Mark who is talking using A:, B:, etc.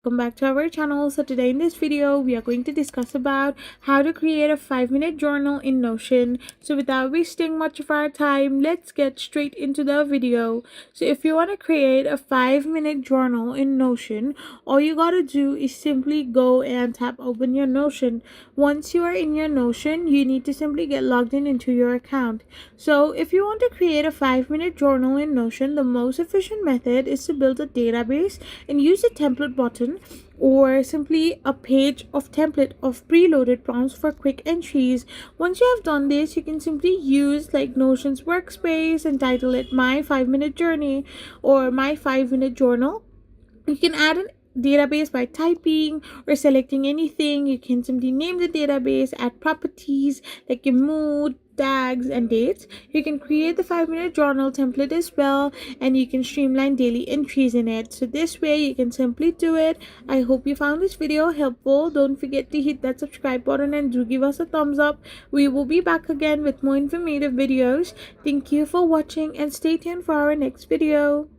A: Welcome back to our channel. So today in this video we are going to discuss about how to create a 5-minute journal in Notion. So without wasting much of our time, let's get straight into the video. So if you want to create a 5-minute journal in Notion, all you gotta do is simply go and tap open your Notion. Once you are in your Notion, you need to simply get logged in into your account. So if you want to create a 5-minute journal in Notion, the most efficient method is to build a database and use the template button or simply a page of template of preloaded prompts for quick entries. Once you have done this, you can simply use like Notion's workspace and title it my 5-minute journey or my 5-minute journal. You can add an database by typing or selecting anything. You can simply name the database, add properties like your mood, tags, and dates. You can create the 5-minute journal template as well, and you can streamline daily entries in it. So this way you can simply do it. I hope you found this video helpful. Don't forget to hit that subscribe button and do give us a thumbs up. We will be back again with more informative videos. Thank you for watching and stay tuned for our next video.